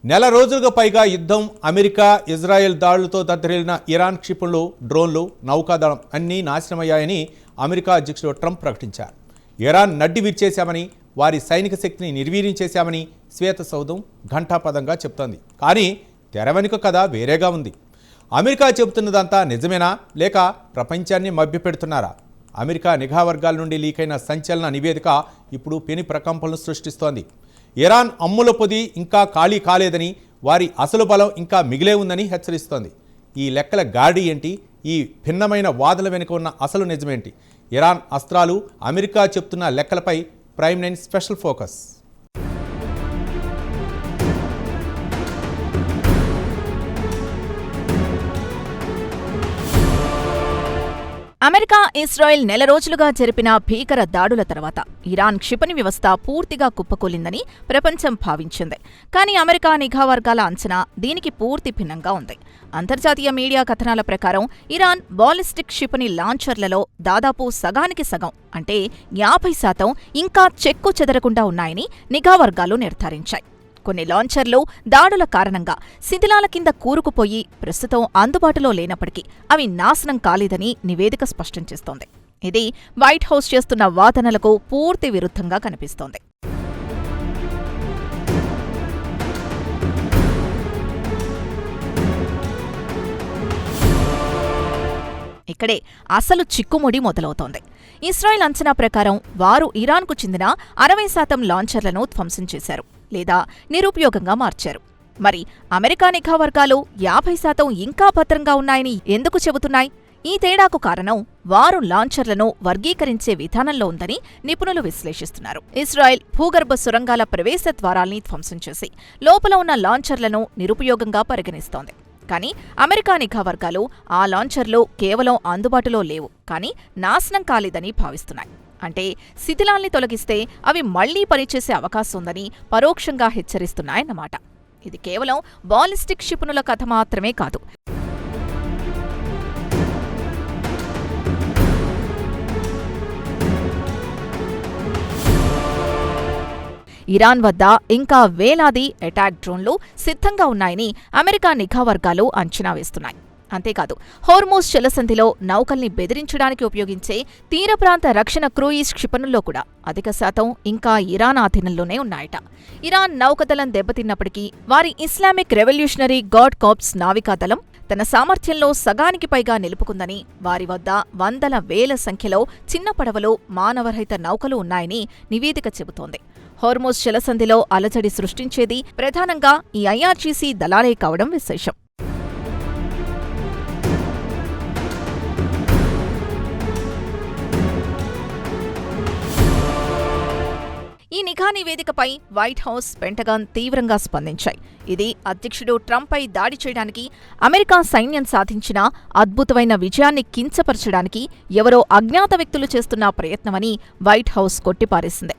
నెల రోజులుగా పైగా యుద్ధం, అమెరికా ఇజ్రాయెల్ దాడులతో దద్దరిల్లిన ఇరాన్ క్షిపణులు, డ్రోన్లు, నౌకాదళం అన్నీ నాశనమయ్యాయని అమెరికా అధ్యక్షుడు ట్రంప్ ప్రకటించారు. ఇరాన్ నడ్డి విరిచేశామని, వారి సైనిక శక్తిని నిర్వీర్యం చేశామని శ్వేత సౌధం ఘంటాపదంగా చెప్తోంది. కానీ తెర వెనుక కథ వేరేగా ఉంది. అమెరికా చెబుతున్నదంతా నిజమేనా, లేక ప్రపంచాన్ని మభ్యపెడుతున్నారా? అమెరికా నిఘా వర్గాల నుండి లీకైన సంచలన నివేదిక ఇప్పుడు పెను ప్రకంపనలు సృష్టిస్తోంది. ఇరాన్ అమ్ముల పొది ఇంకా ఖాళీ కాలేదని, వారి అసలు బలం ఇంకా మిగిలే ఉందని హెచ్చరిస్తోంది. ఈ లెక్కల గాడి ఏంటి? ఈ భిన్నమైన వాదన వెనుక ఉన్న అసలు నిజమేంటి? ఇరాన్ అస్త్రాలు, అమెరికా చెప్తున్న లెక్కలపై prime 9 special focus. America, Israel నెల రోజులుగా జరిపిన భీకర దాడుల తర్వాత ఇరాన్ క్షిపణి వ్యవస్థ పూర్తిగా కుప్పకూలిందని ప్రపంచం భావించింది. కానీ అమెరికా నిఘా వర్గాల అంచనా దీనికి పూర్తి భిన్నంగా ఉంది. అంతర్జాతీయ మీడియా కథనాల ప్రకారం ఇరాన్ బాలిస్టిక్ క్షిపణి లాంచర్లలో దాదాపు సగానికి సగం, అంటే 50% ఇంకా చెక్కు చెదరకుండా ఉన్నాయని నిఘా వర్గాలు నిర్ధారించాయి. కొన్ని లాంచర్లు దాడుల కారణంగా శిథిలాల కింద కూరుకుపోయి ప్రస్తుతం అందుబాటులో లేనప్పటికీ అవి నాశనం కాలేదని నివేదిక స్పష్టం చేస్తోంది. ఇది వైట్ హౌస్ చేస్తున్న వాదనలకు పూర్తి విరుద్ధంగా కనిపిస్తోంది. ఇక్కడే అసలు చిక్కుముడి మొదలవుతోంది. ఇజ్రాయెల్ అంచనా ప్రకారం వారు ఇరాన్కు చెందిన 60% లాంచర్లను ధ్వంసం చేశారు లేదా నిరుపయోగంగా మార్చారు. మరి అమెరికా నిఘా వర్గాలు 50% ఇంకా భద్రంగా ఉన్నాయని ఎందుకు చెబుతున్నాయి? ఈ తేడాకు కారణం వారు లాంచర్లను వర్గీకరించే విధానంలో ఉందని నిపుణులు విశ్లేషిస్తున్నారు. ఇజ్రాయెల్ భూగర్భ సొరంగాల ప్రవేశ ద్వారాల్ని ధ్వంసం చేసి లోపల ఉన్న లాంచర్లను నిరుపయోగంగా పరిగణిస్తోంది. కానీ అమెరికా నిఘా వర్గాలు ఆ లాంచర్లు కేవలం అందుబాటులో లేవు, కానీ నాశనం కాలేదని భావిస్తున్నాయి. అంటే శిథిలాల్ని తొలగిస్తే అవి మళ్లీ పనిచేసే అవకాశం ఉందని పరోక్షంగా హెచ్చరిస్తున్నాయన్నమాట. ఇది కేవలం బాలిస్టిక్ క్షిపణుల కథ మాత్రమే కాదు. ఇరాన్ వద్ద ఇంకా వేలాది అటాక్ డ్రోన్లు సిద్ధంగా ఉన్నాయని అమెరికా నిఘా వర్గాలు అంచనా వేస్తున్నాయి. అంతేకాదు, హోర్మూజ్ జలసంధిలో నౌకల్ని బెదిరించడానికి ఉపయోగించే తీర ప్రాంత రక్షణ క్రూయిజ్ క్షిపణుల్లో కూడా అధిక శాతం ఇంకా ఇరాన్ ఆధీనంలోనే ఉన్నాయట. ఇరాన్ నౌకదళం దెబ్బతిన్నప్పటికీ వారి ఇస్లామిక్ రెవల్యూషనరీ గార్డ్ కార్ప్స్ నావికాదళం తన సామర్థ్యంలో సగానికి పైగా నిలుపుకుందని, వారి వద్ద వందల వేల సంఖ్యలో చిన్న పడవలు, మానవరహిత నౌకలు ఉన్నాయని నివేదిక చెబుతోంది. హోర్మూజ్ జలసంధిలో అలజడి సృష్టించేది ప్రధానంగా ఈ ఐఆర్జీసీ దళాలే కావడం విశేషం. ఈ నిఘా నివేదికపై వైట్ హౌస్, పెంటగాన్ తీవ్రంగా స్పందించాయి. ఇది అధ్యక్షుడు ట్రంప్పై దాడి చేయడానికి, అమెరికా సైన్యం సాధించిన అద్భుతమైన విజయాన్ని కించపరచడానికి ఎవరో అజ్ఞాత వ్యక్తులు చేస్తున్న ప్రయత్నమని వైట్ హౌస్ కొట్టిపారేసింది.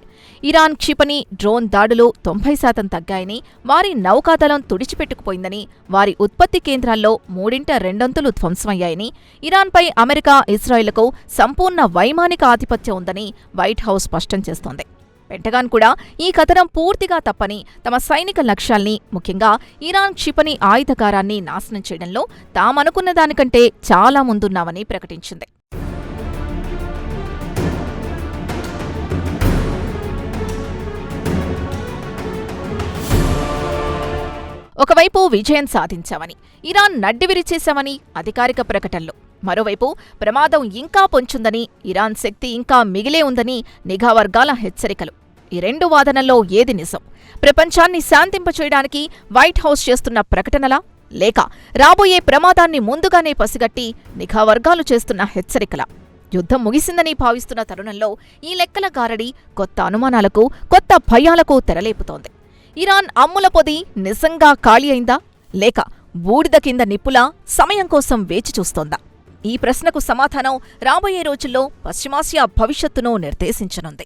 ఇరాన్ క్షిపణి, డ్రోన్ దాడులు 90% తగ్గాయని, వారి నౌకాదళం తుడిచిపెట్టుకుపోయిందని, వారి ఉత్పత్తి కేంద్రాల్లో 3/2 ధ్వంసమయ్యాయని, ఇరాన్పై అమెరికా, ఇజ్రాయెల్కు సంపూర్ణ వైమానిక ఆధిపత్యం ఉందని వైట్ హౌస్ స్పష్టం చేస్తోంది. పెంటగాన్ కూడా ఈ కథనం పూర్తిగా తప్పని, తమ సైనిక లక్ష్యాల్ని, ముఖ్యంగా ఇరాన్ క్షిపణి ఆయుధగారాన్ని నాశనం చేయడంలో తామనుకున్న దానికంటే చాలా ముందున్నామని ప్రకటించింది. ఒకవైపు విజయం సాధించామని, ఇరాన్ నడ్డి విరిచేశామని అధికారిక ప్రకటనలు, మరోవైపు ప్రమాదం ఇంకా పొంచుందని, ఇరాన్ శక్తి ఇంకా మిగిలే ఉందని నిఘా వర్గాల హెచ్చరికలు. ఈ రెండు వాదనల్లో ఏది నిజం? ప్రపంచాన్ని శాంతింపచేయడానికి వైట్ హౌస్ చేస్తున్న ప్రకటనలా, లేక రాబోయే ప్రమాదాన్ని ముందుగానే పసిగట్టి నిఘా వర్గాలు చేస్తున్న హెచ్చరికలా? యుద్ధం ముగిసిందని భావిస్తున్న తరుణంలో ఈ లెక్కల గారడి కొత్త అనుమానాలకు, కొత్త భయాలకు తెరలేపుతోంది. ఇరాన్ అమ్ముల పొది నిజంగా ఖాళీ అయిందా, లేక బూడిద కింద నిప్పులా సమయం కోసం వేచి చూస్తోందా? ఈ ప్రశ్నకు సమాధానం రాబోయే రోజుల్లో పశ్చిమాసియా భవిష్యత్తును నిర్దేశించనుంది.